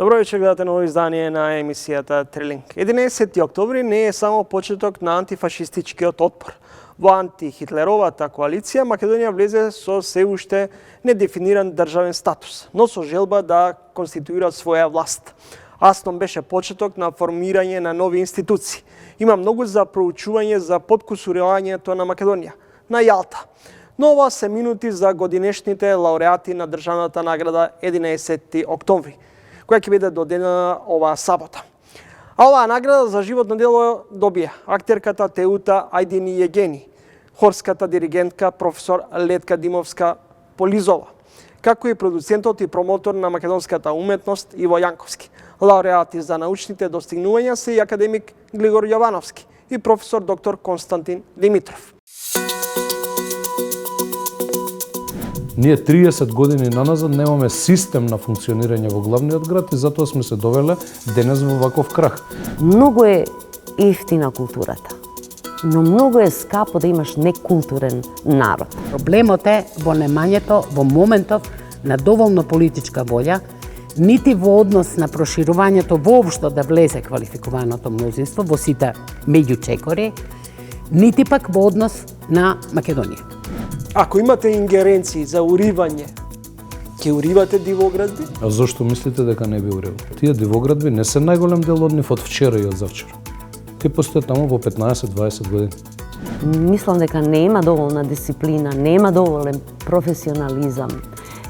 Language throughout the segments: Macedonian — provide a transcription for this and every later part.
Добро вечер, гледате ново издание на емисијата Трилинг. 11 октомври не е само почеток на антифашистичкиот отпор. Во антихитлеровата коалиција Македонија влезе со се уште недефиниран државен статус, но со желба да конституира своја власт. Астон беше почеток на формирање на нови институции. Има многу за проучување за подкусурувањето на Македонија, на Јалта. Но ова се минути за годинешните лауреати на државната награда 11 октомври, која ќе биде додадена оваа сабота. А оваа награда за животно дело добија актерката Теута Ајдини Јегени, хорската диригентка професор Летка Димовска Полизова, како и продуцентот и промотор на македонската уметност Иво Јанковски. Лауреати за научните достигнувања се и академик Глигор Јовановски и професор доктор Константин Димитров. Ние 30 години наназад немаме систем на функционирање во главниот град и затоа сме се довеле денес во ваков крах. Многу е ефтина културата, но многу е скапо да имаш некултурен народ. Проблемот е во немањето во моментов на доволно политичка волја, нити во однос на проширувањето воопшто да влезе квалификуваното мнозинство во сите меѓучекори, нити пак во однос на Македонија. Ако имате ингеренции за уривање, ќе уривате дивоградби? А зошто мислите дека не би урил? Тие дивоградби не се најголем дел од нив од вчера и од завчера. Тие постојат таму во 15-20 години. Мислам дека нема доволна дисциплина, нема доволен професионализам,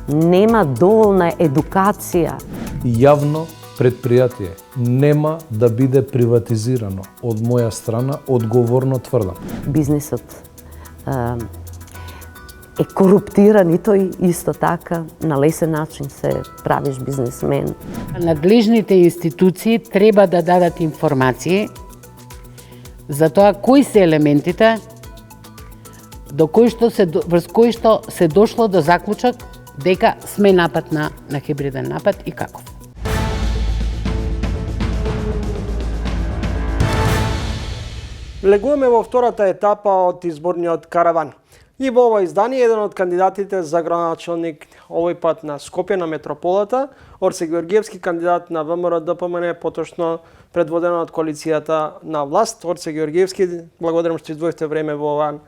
нема доволна едукација. Јавно предпријатие нема да биде приватизирано. Од моја страна одговорно тврдам. Бизнисот е коруптиран и тој исто така, на лесен начин се правиш бизнесмен. Надлежните институции треба да дадат информации за тоа кои се елементите врз кои што се дошло до заклучок дека сме напад на хибриден напад и каков. Влегуваме во втората етапа од изборниот караван. И во ова издание еден од кандидатите за градоначалник овој пат на Скопје на метрополата, Орце Георгиевски, кандидат на ВМРО ДПМН, поточно предводена од коалицијата на власт. Орце Георгиевски, благодарам што издвоивте време во оваа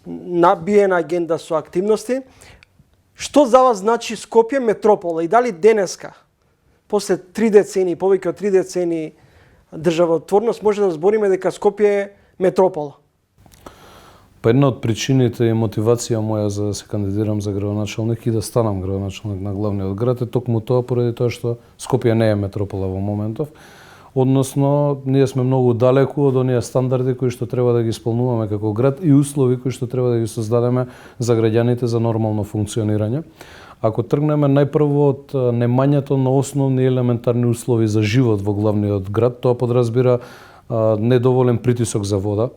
набиена агенда со активности. Што за вас значи Скопје метропола и дали денеска, после 3 децени, повеќе од 3 децени државотворност, може да збориме дека Скопје е метропола? Па една од причините и мотивација моја за да се кандидирам за градоначалник и да станам градоначалник на главниот град е токму тоа поради тоа што Скопје не е метропола во моментов. Односно, ние сме многу далеку од оние стандарди кои што треба да ги исполнуваме како град и услови кои што треба да ги создадеме за граѓаните за нормално функционирање. Ако тргнеме најпрво од немањето на основни елементарни услови за живот во главниот град, тоа подразбира недоволен притисок за вода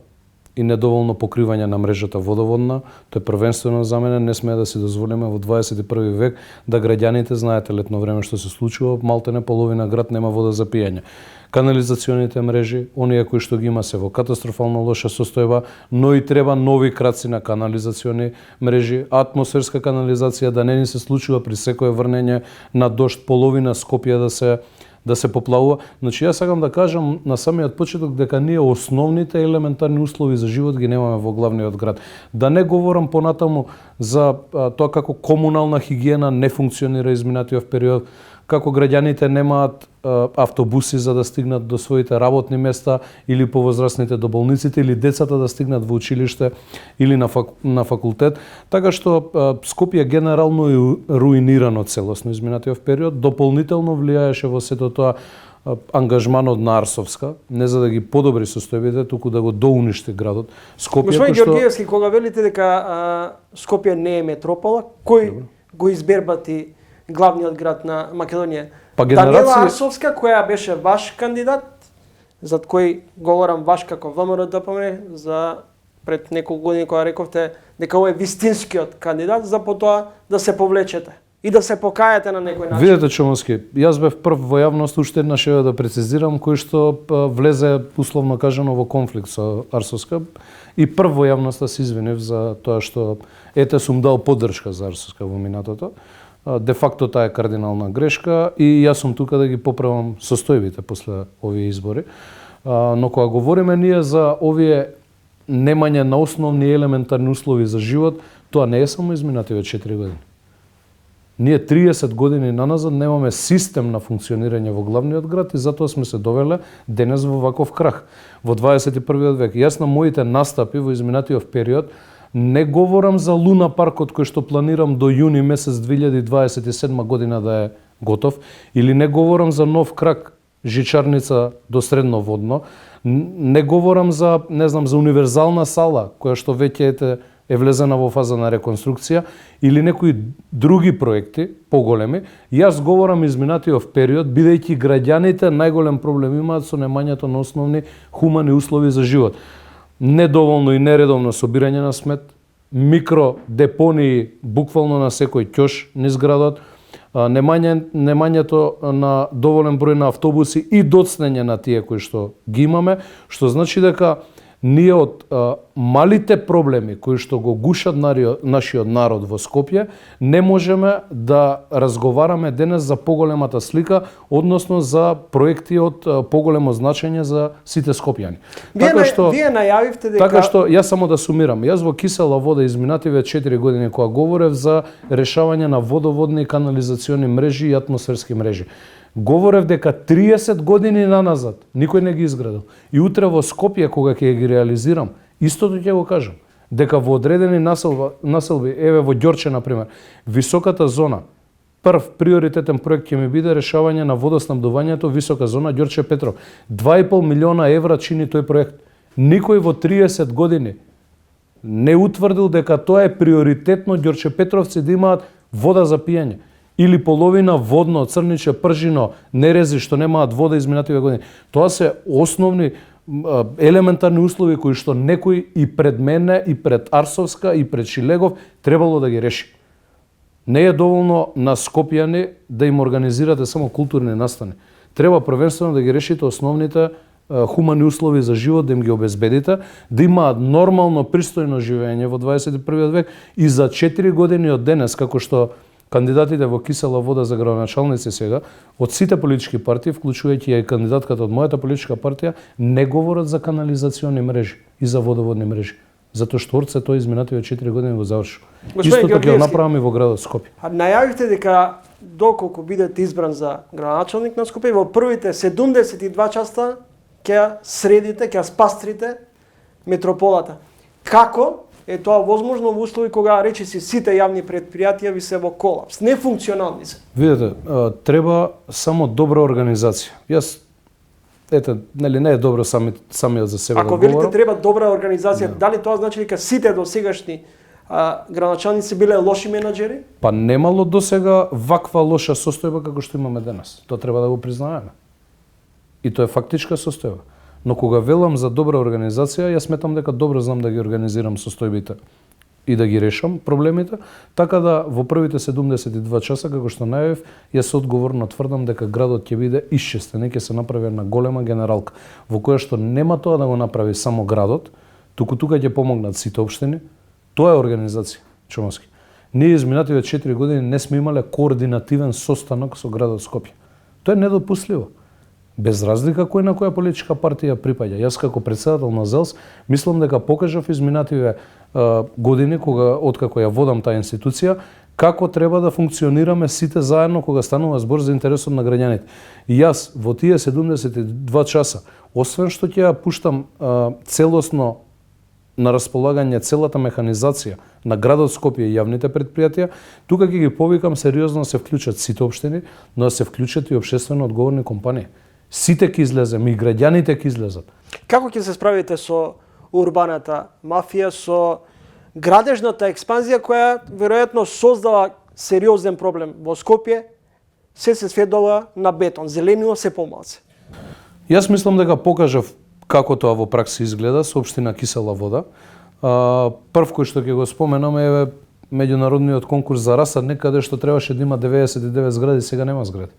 и недоволно покривање на мрежата водоводна. Тоа е првенствено за мене, не смее да си дозволиме во 21 век да граѓаните, знаете летно време што се случува, малтене половина град нема вода за пиење. Канализационите мрежи, оние кои што ги има се во катастрофално лоша состојба, но и треба нови краци на канализациони мрежи, атмосферска канализација да не ни се случува при секое врнење на дожд половина Скопје да се поплавува. Значи, јас сакам да кажам на самиот почеток дека ние основните елементарни услови за живот ги немаме во главниот град. Да не говорам понатаму за тоа како комунална хигиена не функционира изминатиот период, како граѓаните немаат автобуси за да стигнат до своите работни места или повозрастните до болниците или децата да стигнат во училиште или на факултет. Така што Скопје генерално е руинирано целосно изминатиот период, дополнително влијаеше во сето тоа ангажманот на Арсовска, не за да ги подобри состојбите, туку да го доуништи градот Скопје. Господин Георгиевски, кога велите дека Скопје не е метропола, кој го избербати главниот град на Македонија? Даниела Арсовска, која беше ваш кандидат, за кој говорам ваш како ВМРО ДПМН, за пред неколку години кога рековте дека овој е вистинскиот кандидат, за потоа да се повлечете и да се покајате на некој начин. Видете, Чомовски, јас бев прв во јавност, уште еднаш да прецизирам, кој што влезе условно кажано во конфликт со Арсовска и прв во јавност се извинив за тоа што сум дал поддршка за Арсовска во минатото. Де факто таа е кардинална грешка и јас сум тука да ги поправам состојбите после овие избори. Но кога говориме ние за овие немање на основни елементарни услови за живот, тоа не е само изминативе 4 години. Ние 30 години наназад немаме систем на функционирање во главниот град и затоа сме се довеле денес во ваков крах. Во 21 век, јас на моите настапи во изминатиот период не говорам за Луна паркот кој што планирам до јуни месец 2027 година да е готов, или не говорам за нов крак жичарница до средноводно, не говорам за, не знам, за универзална сала која што веќе е влезена во фаза на реконструкција или некои други проекти поголеми. Јас говорам изминатиот период, бидејќи граѓаните најголем проблем имаат со немањето на основни хумани услови за живот. Недоволно и нередовно собирање на смет, микродепонии буквално на секој ќош низ градот, немањето на доволен број на автобуси и доцнење на тие кои што ги имаме, што значи дека ние од малите проблеми кои што го гушат нашиот народ во Скопје, не можеме да разговараме денес за поголемата слика, односно за проекти од поголемо значење за сите скопјани. Вие најавивте дека... Така што, јас само да сумирам, јас во Кисела вода изминативе 4 години кога говорев за решавање на водоводни и канализациони мрежи и атмосферски мрежи. Говорев дека 30 години наназад никој не ги изградил. И утре во Скопје кога ќе ги реализирам, истото ќе го кажам. Дека во одредени населби, еве во Ѓорче на пример, високата зона, прв приоритетен проект ќе ми биде решавање на водоснабдувањето висока зона Ѓорче Петров. 2,5 милиона евра чини тој проект. Никој во 30 години не утврдил дека тоа е приоритетно Ѓорче Петровци да имаат вода за пиење. Или половина водно, Црниче, Пржино, Нерези, што немаат вода изминативе години. Тоа се основни елементарни услови кои што некој и пред мене, и пред Арсовска, и пред Шилегов требало да ги реши. Не е доволно на скопјани да им организирате само културни настани. Треба првенствено да ги решите основните хумани услови за живот, да им ги обезбедите, да имаат нормално, пристојно живење во 21 век и за 4 години од денес, како што кандидатите во Кисела вода за градоначалници сега, од сите политички партии, вклучувајќи и кандидатката од мојата политичка партија, не говорат за канализациони мрежи и за водоводни мрежи. Затоа што Орце тој изминативе 4 години го завршил. Истото ќе го направам и во градот Скопје. Најавивте дека доколку бидете избран за градоначалник на Скопје, во првите 72 часа ќе средите, ќе спастрите метрополата. Како е тоа возможно во услови кога речиси сите јавни предпријатија ви се во колапс, нефункционални се? Видете, треба само добра организација. Јас нели не е добро самиот за себе. Ако велите треба добра организација, дали тоа значи дека сите досегашни градоначалници биле лоши менаџери? Па немало досега ваква лоша состојба како што имаме денес. Тоа треба да го признаеме. И тоа е фактичка состојба. Но кога велам за добра организација, јас сметам дека добро знам да ги организирам состојбите и да ги решам проблемите, така да во првите 72 часа, како што најавив, јас одговорно тврдам дека градот ќе биде исчистен и ќе се направи една голема генералка, во која што нема тоа да го направи само градот, туку тука ќе помогнат сите општини. Тоа е организација, Чомовски. Ние изминативе 4 години не сме имале координативен состанок со градот Скопје. Тоа е недопустливо. Без разлика кој на која политичка партија припаѓа. Јас како председател на ЗЕЛС мислам дека покажав изминативе години откако ја водам таа институција како треба да функционираме сите заедно кога станува збор за интересот на граѓаните. И јас во тие 72 часа, освен што ќе ја пуштам целосно на располагање целата механизација на градот Скопје и јавните предпријатија, тука ќе ги повикам сериозно да се вклучат сите општини, но да се вклучат и општествено одговорни компании. Сите ќе излеземе и граѓаните ќе излезат. Како ќе се справите со урбаната мафија, со градежната експанзија која веројатно создава сериозен проблем во Скопје, се сведува на бетон, зелениот се помалце? Јас мислам дека покажав како тоа во пракса изгледа со општина Кисела вода. Прв кој што ќе го споменам е меѓународниот конкурс за расадник, каде што требаше да има 99 згради, сега нема згради.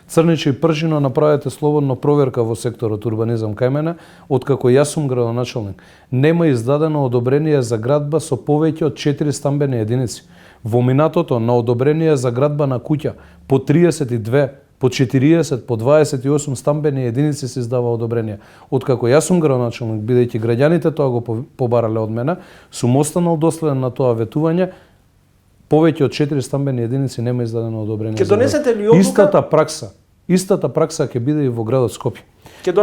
Црниче и Пржино направете слободно проверка во секторот урбанизам кај мене, откако јас сум градоначалник. Нема издадено одобрение за градба со повеќе од 4 стамбени единици. Во минатото на одобрение за градба на куќа по 32, по 40, по 28 стамбени единици се издава одобрение. Откако јас сум градоначалник, бидејќи граѓаните тоа го побарале од мене, сум останал доследен на тоа ветување. Повеќе од 4 стамбени единици нема издадено одобрение. Ќе донесете ли одлука? Истата пракса ќе биде и во градот Скопје. Ќе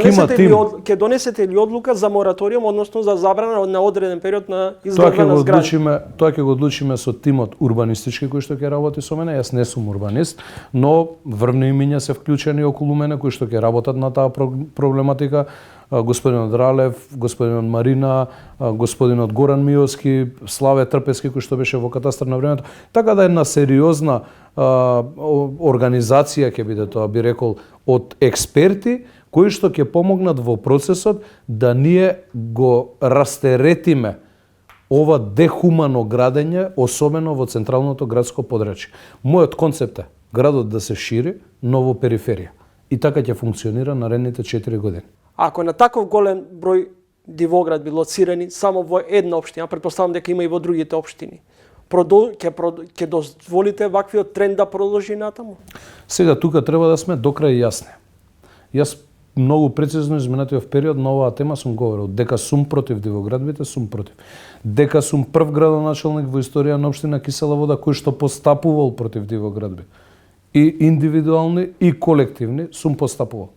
донесете ли одлука за мораториум, односно за забрана на одреден период на изградба на згради? Тоа ќе го одлучиме со тимот урбанистички кој што ќе работи со мене. Јас не сум урбанист, но врвни имиња се вклучени околу мене кои што ќе работат на таа проблематика. Господинот Ралев, господинот Марина, господинот Горан Миовски, Славе Трпески кој што беше во катастар на времето. Така да една сериозна организација ќе биде тоа, би рекол, од експерти кои што ќе помогнат во процесот да ние го растеретиме ова дехумано градење, особено во централното градско подрачје. Мојот концепт е градот да се шири, но во периферија. И така ќе функционира наредните 4 години. Ако на таков голем број дивоградби лоцирани само во една општина, претпоставам дека има и во другите општини, ќе дозволите ваквиот тренд да продолжи натаму? Сега тука треба да сме докрај јасни. Јас многу прецизно изминатиот период на оваа тема сум говорил дека сум против дивоградбите, сум против. Дека сум прв градоначалник во историја на општина Кисела Вода кој што постапувал против дивоградби. И индивидуални и колективни сум постапувал.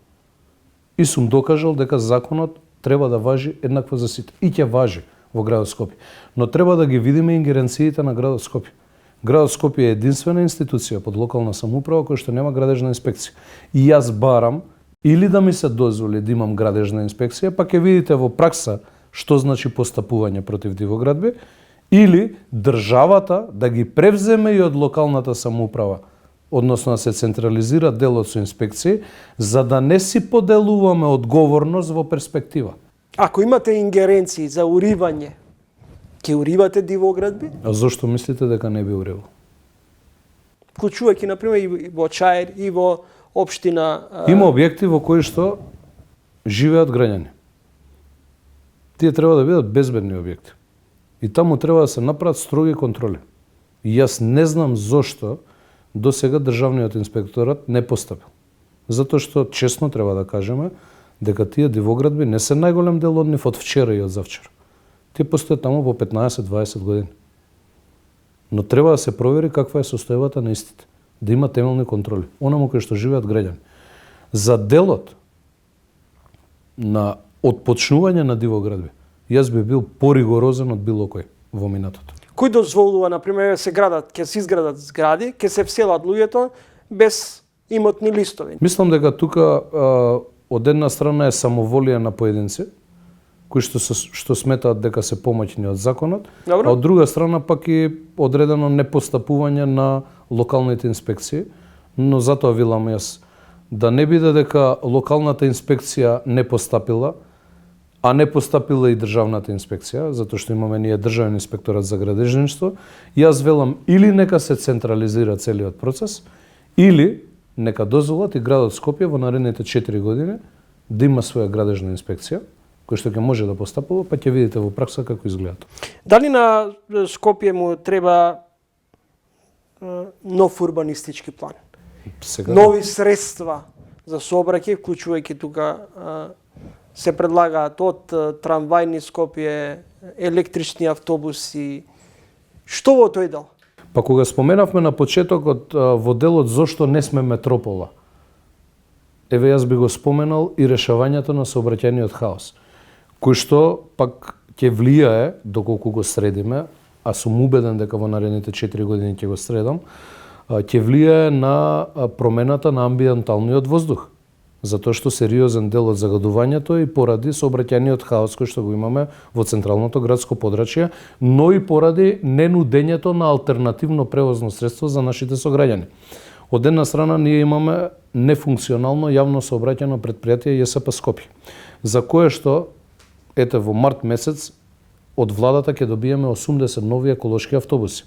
И сум докажал дека законот треба да важи еднакво за сите. И ќе важи во градот Скопје. Но треба да ги видиме ингеренциите на градот Скопје. Градот Скопје е единствена институција под локална самоуправа која што нема градежна инспекција. И јас барам или да ми се дозволи да имам градежна инспекција, па ќе видите во пракса што значи постапување против дивоградби, или државата да ги превземе и од локалната самоуправа, односно да се централизира делот со инспекции, за да не си поделуваме одговорност во перспектива. Ако имате ингеренции за уривање, ќе уривате дивоградби? А зошто мислите дека не би уривал? Вклучувајќи, например, и во Чаир, и во општина... Има објекти во кои што живеат граѓани. Тие треба да бидат безбедни објекти. И таму треба да се направат строги контроли. И јас не знам зошто до сега државниот инспекторат не постапил. Затоа што честно треба да кажеме дека тие дивоградби не се најголем дел од нив од вчера и од завчера. Тие постојат таму по 15-20 години. Но треба да се провери каква е состојбата на истите, да има темелни контроли, онаму кои што живеат граѓани. За делот на отпочнување на дивоградби, јас би бил поригорозен од било кој во минатото. Кој дозволува, например, ќе се изградат згради, ќе се вселат луѓето без имотни листови? Мислам дека тука од една страна е самоволија на поединци, кои што сметаат дека се помоќни од законот, Добро. А од друга страна пак и одредено непостапување на локалните инспекции, но затоа велам јас да не биде дека локалната инспекција не постапила, а не постапила и државната инспекција, затоа што имаме ние државен инспекторат за градежништво, јас велам или нека се централизира целиот процес, или нека дозволат и градот Скопје во наредните 4 години да има своја градежна инспекција, кој што ќе може да постапува, па ќе видите во пракса како изгледа. Дали на Скопје му треба нов урбанистички план? Сега, Нови средства за сообраќај, вклучувајќи тука се предлагаат од трамвајни Скопје, електрични автобуси. Што во тој дел? Па кога споменавме на почетокот во делот зошто не сме метропола, еве јас би го споменал и решавањето на сообраќајниот хаос, кој што пак ќе влијае, доколку го средиме, а сум убеден дека во наредните 4 години ќе го средам, ќе влијае на промената на амбиенталниот воздух. Затоа што сериозен дел од загадувањето и поради сообраќајниот хаос кој што го имаме во централното градско подрачје, но и поради ненудењето на алтернативно превозно средство за нашите сограѓани. Од една страна ние имаме нефункционално јавно сообраќајно претпријатие ЈСП Скопје, за кое што ете во март месец од владата ќе добиеме 80 нови еколошки автобуси.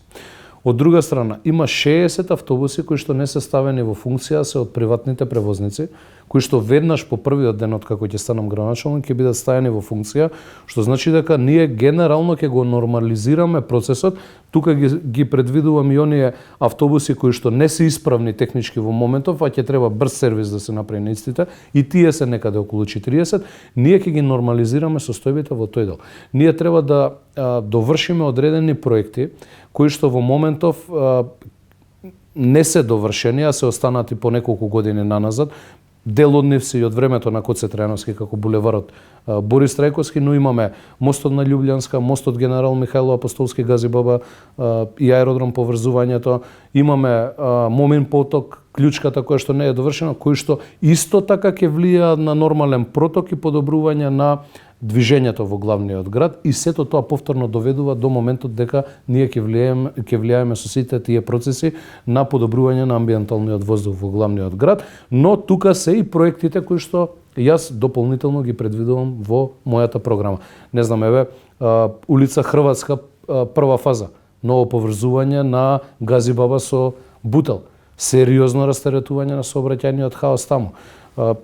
Од друга страна, има 60 автобуси кои што не се ставени во функција, се од приватните превозници, кои што веднаш по првиот ден од како ќе станам градоначалник ќе бидат ставени во функција, што значи дека ние генерално ќе го нормализираме процесот. Тука ги предвидувам и оние автобуси кои што не се исправни технички во моментов, а ќе треба брз сервис да се направи на истите, и тие се некаде околу 40, ние ќе ги нормализираме состојбите во тој дел. Ние треба да довршиме одредени проекти кои што во моментов не се довршени, а се останати по неколку години наназад. Дел од нив се и од времето на Коце Трајановски, како булеварот Борис Трајковски, но имаме мостот на Љубљанска, мостот Генерал Михајло Апостолски, Гази Баба и аеродром поврзувањето. Имаме Момин поток, клучката која што не е довршена, кои што исто така ќе влијаат на нормален проток и подобрување на движењето во главниот град, и сето тоа повторно доведува до моментот дека ние ќе влијаеме со сите тие процеси на подобрување на амбиенталниот воздух во главниот град, но тука се и проектите кои што јас дополнително ги предвидувам во мојата програма. Не знам, еве, улица Хрватска, прва фаза, ново поврзување на Гази Баба со Бутел, сериозно растеретување на сообраќајниот хаос таму.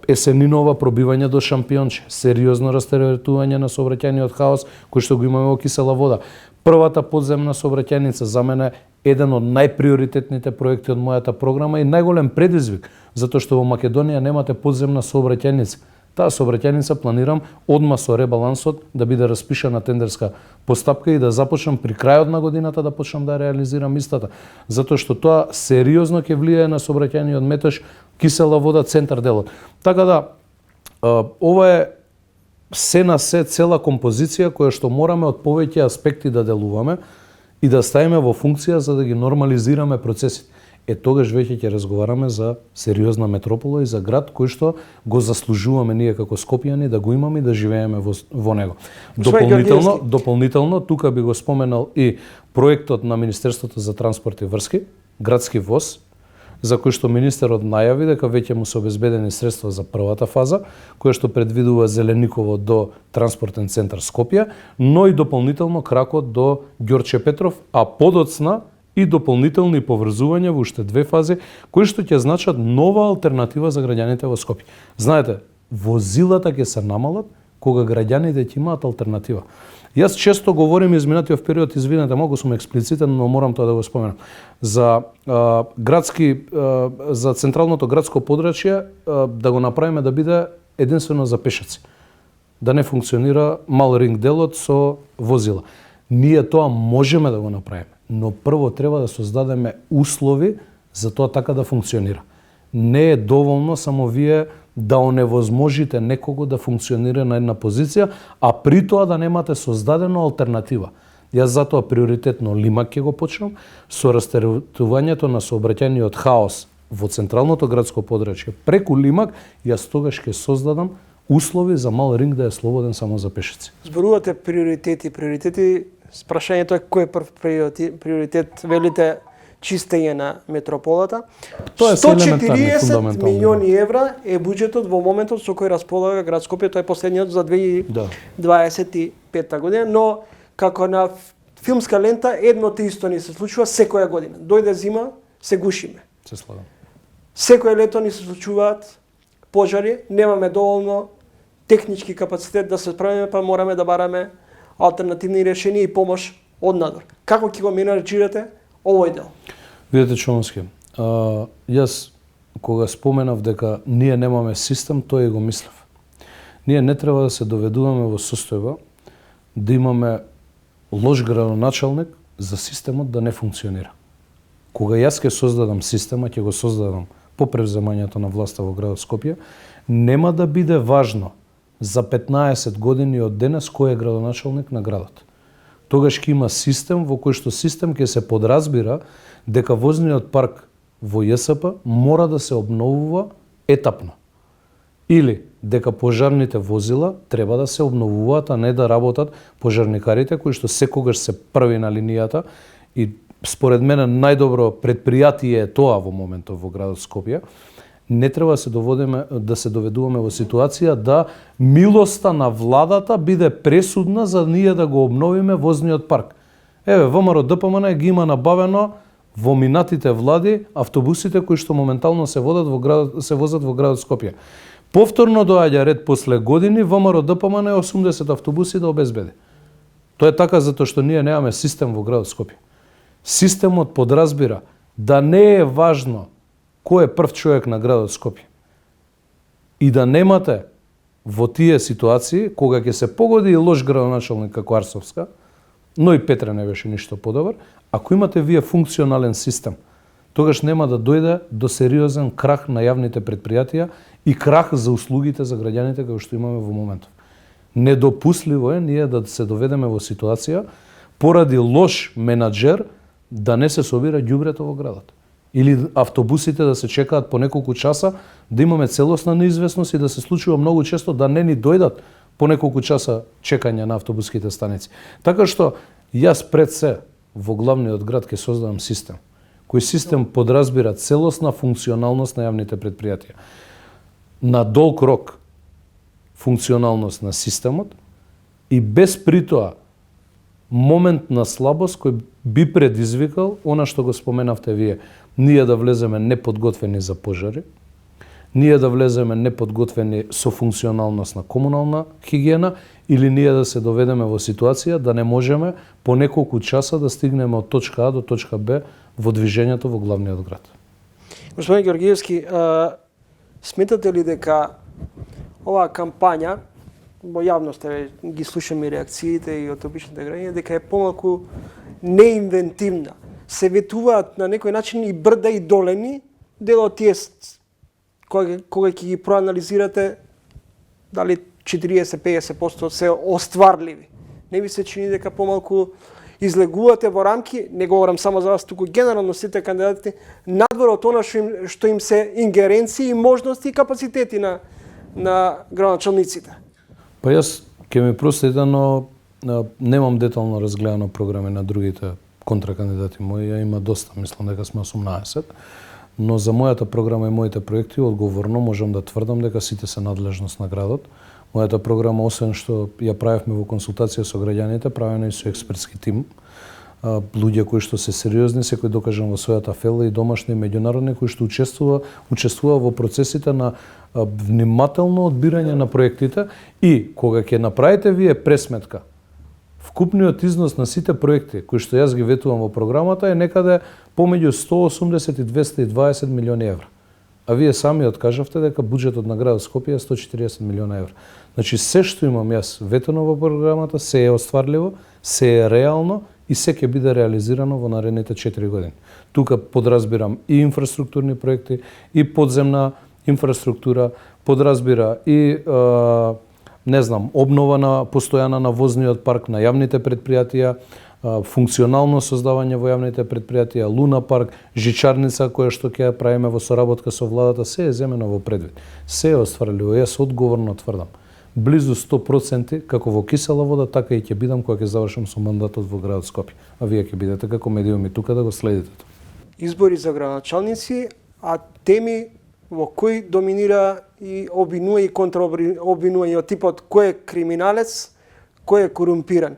Есенинова пробивање до Шампионче, сериозно растеретување на сообраќајниот хаос кој што го имаме во Кисела вода. Првата подземна сообраќајница за мене еден од најприоритетните проекти од мојата програма и најголем предизвик, затоа што во Македонија немате подземна сообраќајница. Таа сообраќајница планирам одма со ребалансот да биде распишана тендерска постапка и да започнам при крајот на годината да почнам да реализирам истата, затоа што тоа сериозно ќе влијае на сообраќајниот метеж Кисела вода центар делот. Така да ова е се на се цела композиција која што мораме од повеќе аспекти да делуваме и да ставиме во функција за да ги нормализираме процесите. Тогаш веќе ќе разговараме за сериозна метропола и за град кој што го заслужуваме ние како скопјани да го имаме и да живееме во него. Дополнително тука би го споменал и проектот на Министерството за транспорт и врски, градски воз, за кој што министерот најави дека веќе му се обезбедени средства за првата фаза, која што предвидува Зелениково до транспортен центар Скопје, но и дополнително кракот до Ѓорче Петров, а подоцна и дополнителни поврзувања во уште две фази, кои што ќе значат нова алтернатива за граѓаните во Скопје. Знаете, возилата ќе се намалат кога граѓаните ќе имаат алтернатива. Јас често говорим изминатиот период, извинете, малку сум експлицитен, но морам тоа да го споменам. За за централното градско подрачје да го направиме да биде единствено за пешаци. Да не функционира мал ринг делот со возила. Ние тоа можеме да го направиме, но прво треба да создадеме услови за тоа така да функционира. Не е доволно само вие да оневозможите некого да функционира на една позиција, а при тоа да немате создадена алтернатива. Јас затоа приоритетно Лимак ќе го почнам со растеретувањето на сообраќајниот хаос во централното градско подрачје. Преку Лимак јас тогаш ќе создадам услови за мал ринг да е слободен само за пешаци. Зборувате приоритети, прашањето е кој е прв приоритет, велите чистење на метрополата. Тоа е 140 милиони евра е буџетот во моментот со кој располага град Скопје, тоа е последниот за 2025 година, но како на филмска лента едно те исто ни се случува секоја година. Дојде зима, се гушиме. Се слагам. Секој лето ни се случуваат пожари, немаме доволно технички капацитет да се справиме, па мораме да бараме алтернативни решенија и помош од надвор. Како ќе го менаџирате овој дел? Видете, Чомовски, јас кога споменав дека ние немаме систем, тоа и го мислев. Ние не треба да се доведуваме во состојба да имаме лош градоначалник за системот да не функционира. Кога јас ќе создадам система, ќе го создадам по превземањето на власта во градот Скопје, нема да биде важно за 15 години од денес кој е градоначалник на градот. Тогаш ќе има систем во кој што систем ќе се подразбира дека возниот парк во ЈСП мора да се обновува етапно. Или дека пожарните возила треба да се обновуваат, а не да работат пожарникарите кои што секогаш се први на линијата, и според мене најдобро предпријатие е тоа во моментот во градот Скопје. Не треба да се доведуваме во ситуација да милоста на владата биде пресудна за ние да го обновиме возниот парк. Еве, ВМРО ДПМН ги има набавено во минатите влади автобусите кои што моментално се возат во градот Скопје. Повторно доаѓа ред после години ВМРО ДПМН 80 автобуси да обезбеди. Тоа е така затоа што ние немаме систем во градот Скопје. Системот подразбира да не е важно кој е прв човек на градот Скопје. И да немате во тие ситуации, кога ќе се погоди и лош градоначалник како Арсовска, но и Петре не беше ништо подобар, ако имате вие функционален систем, тогаш нема да дојде до сериозен крах на јавните предпријатија и крах за услугите за граѓаните како што имаме во моментов. Недопустливо е ние да се доведеме во ситуација поради лош менаџер да не се собира ѓубрето во градот. Или автобусите да се чекаат по неколку часа, да имаме целосна неизвестност и да се случува многу често да не ни дојдат по неколку часа чекање на автобуските станици. Така што јас пред се во главниот град ќе создадам систем, кој систем подразбира целосна функционалност на јавните предпријатија. На долг рок функционалност на системот и без притоа момент на слабост кој би предизвикал она што го споменавте вие. Ние да влеземе неподготвени за пожари, ние да влеземе неподготвени со функционалност на комунална хигиена или ние да се доведеме во ситуација да не можеме по неколку часа да стигнеме од точка А до точка Б во движењето во главниот град. Господин Георгиевски, сметате ли дека оваа кампања, во јавноста ги слушаме реакциите и од обичните граѓани, дека е помалку неинвентивна? Се ветуваат на некој начин и брда и долени, дел од тие кога ќе ги проанализирате, дали 40-50% се остварливи. Не ви се чини дека помалку излегувате во рамки, не говорам само за вас, туку генерално сите кандидати, надвор од она што им се ингеренции, можности и капацитети на градоначалниците? Па јас ќе ми простите, но немам детално разгледано програми на другите контракандидати мои, има доста, мислам дека сме 18, но за мојата програма и моите проекти одговорно можам да тврдам дека сите се надлежност на градот. Мојата програма, освен што ја правевме во консултација со граѓаните, правена и со експертски тим, луѓе кои што се сериозни, секој докажам во својата фела и домашни и меѓународни, кои што учествува во процесите на внимателно одбирање на проектите и кога ќе направите вие пресметка, вкупниот износ на сите проекти кои што јас ги ветувам во програмата е некаде помеѓу 180 и 220 милиони евра. А вие сами откажавте дека буџетот на градот Скопје е 140 милиона евра. Значи се што имам јас ветено во програмата се е остварливо, се е реално и се ќе биде реализирано во наредните 4 години. Тука подразбирам и инфраструктурни проекти, и подземна инфраструктура, подразбира и обнова на постојана на возниот парк на јавните предпријатија, функционално создавање во јавните предпријатија, Луна парк, жичарница која што ќе правиме во соработка со владата, се е земено во предвид. Се е остварливо, јас одговорно тврдам. Близу 100% како во кисела вода, така и ќе бидам кога ќе завршам со мандатот во градот Скопје. А вие ќе бидете како медиуми тука да го следите. Избори за градоначалници, а теми во кои доминира и обвинува и контраобвинува од типот кој е криминалец, кој е корумпиран.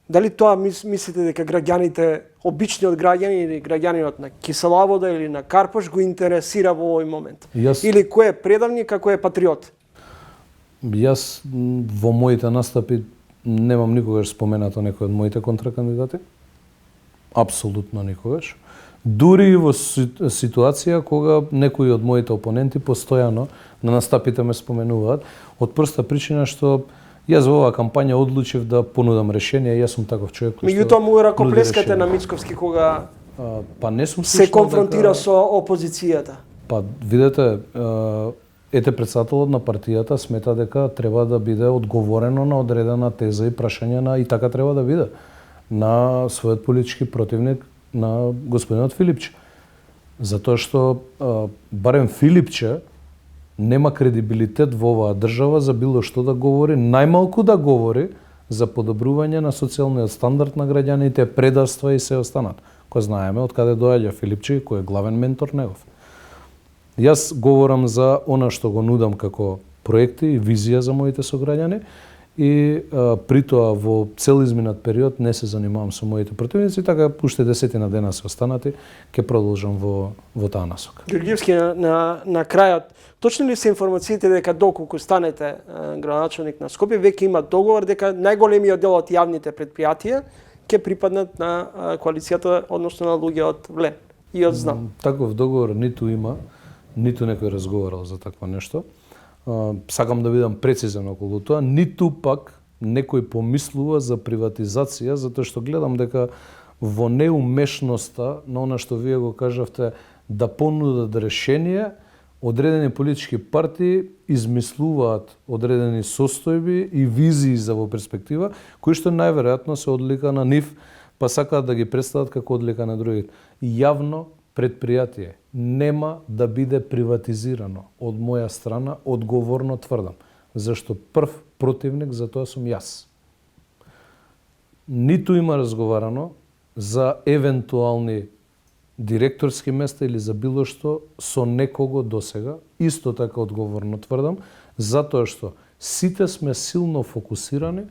Дали тоа мислите дека граѓаните, обичниот граѓани или граѓанинот на Кисела вода или на Карпош го интересира во овој момент? Или кој е предавник, а кој е патриот? Јас во моите настапи немам никогаш споменато некој од моите контракандидати. Апсолутно никогаш. Дури и во ситуација кога некои од моите опоненти постојано на настапите ме споменуваат, од проста причина што јас во оваа кампања одлучив да понудам решение, јас сум таков човек кој што меѓутоа му ракоплескате на Мицковски кога па не сум се конфронтира со опозицијата. Па видете, председателот на партијата смета дека треба да биде одговорено на одредена теза и прашање и така треба да биде на својот политички противник, на господинот Филипче. Затоа што барем Филипче нема кредибилитет во оваа држава за било што да говори, најмалку да говори за подобрување на социјалниот стандард на граѓаните, предавства и се останат. Кој знаеме од каде доаѓа Филипче и кој е главен ментор негов. Јас говорам за она што го нудам како проекти и визија за моите сограѓани и при тоа во цел изминат период не се занимавам со моите противници, така уште 10 дена се останати, ќе продолжам во таа насока. Ѓорѓевски, на крајот, точни ли се информациите дека доколку станете градоначалник на Скопје, веќе има договор дека најголемиот дел од јавните претпријатија ќе припаднат на коалицијата, односно на луѓе од ВЛЕ и од ЗНАМ? Таков договор ниту има, ниту некој разговарал за такво нешто. Сакам да бидам прецизен околу тоа, ниту пак некој помислува за приватизација, затоа што гледам дека во неумешноста на она што вие го кажавте, да понудат решение, одредени политички партии измислуваат одредени состојби и визии за во перспектива, кои што најверојатно се одлика на нив, па сакаат да ги представат како одлика на другите. Јавно предпријатие нема да биде приватизирано од моја страна, одговорно тврдам, зашто прв противник за тоа сум јас. Ниту има разговарано за евентуални директорски места или за било што со некого досега, исто така одговорно тврдам, затоа што сите сме силно фокусирани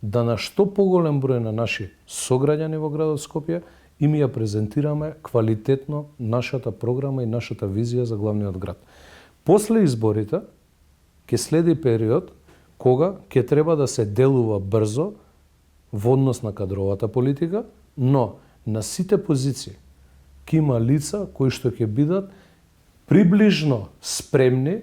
да на што поголем број на наши сограѓани во градот Скопје и ми ја презентираме квалитетно нашата програма и нашата визија за главниот град. После изборите ќе следи период кога ќе треба да се делува брзо во однос на кадровата политика, но на сите позиции ќе има лица кои што ќе бидат приближно спремни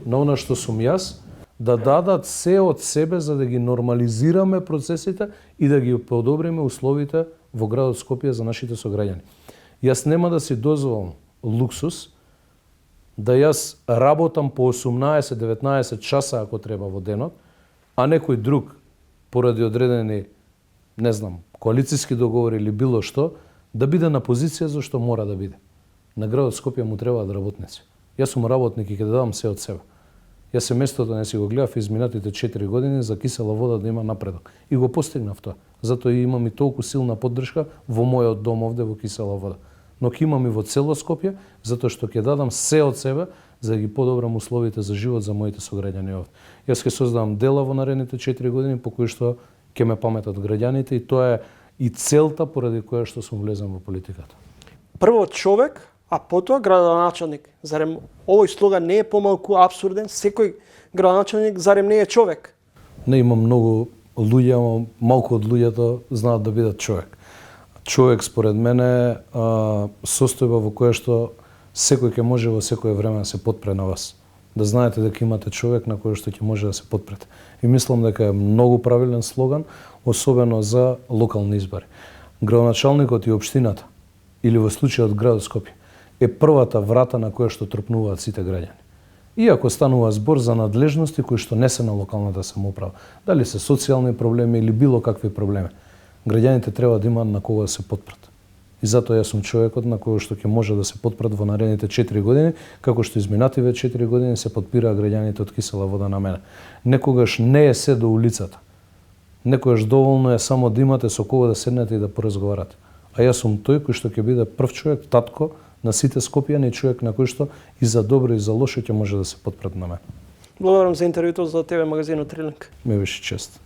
на она што сум јас, да дадат се од себе за да ги нормализираме процесите и да ги подобриме условите во градот Скопје за нашите сограѓани. Јас нема да си дозволам луксус да јас работам по 18-19 часа ако треба во денот, а некој друг поради одредени, не знам, коалициски договори или било што, да биде на позиција за што мора да биде. На градот Скопје му требаат работници. Јас сум работник и ќе дадам се од себе. Јас семејството не си го гледав изминатите 4 години за кисела вода да има напредок. И го постигнав тоа. Затоа и имам и толку силна поддршка во мојот дом овде во кисела вода. Но ќе имам и во цело Скопје, затоа што ќе дадам се од себе за да ги подобрам условите за живот за моите сограѓани овде. Јас ќе создадам дела во наредните 4 години по кои што ќе ме паметат граѓаните и тоа е и целта поради која што сум влезен во политиката. Прво човек, а потоа градоначалник. Зарем овој слоган не е помалку апсурден? Секој градоначалник зарем не е човек? Не, има многу луѓе, ама малку од луѓето знаат да бидат човек. Човек според мене состојба во која што секој ќе може во секое време да се потпре на вас. Да знаете дека имате човек на кој што ќе може да се потпрете. И мислам дека е многу правилен слоган, особено за локални избори. Градоначалникот и општината, или во случајот градот Скопје, е првата врата на која што тропнуваат сите граѓани. Иако станува збор за надлежности кои што не се на локалната самоуправа, дали се социјални проблеми или било какви проблеми, граѓаните треба да имаат на кого да се потпрат. И затоа јас сум човекот на кој што ќе може да се потпрат во наредните 4 години, како што изминативе 4 години се потпираа граѓаните од кисела вода на мене. Некогаш не е се до улицата. Некогаш доволно е само да имате со кого да седнете и да поразговарате. А јас сум тој кој што ќе биде прв човек, татко на сите Скопјани, човек на кој што и за добро и за лошо ќе може да се потпрат на мене. Благодарам за интервјуто за тебе, магазинот Трилинг. Ме беше чест.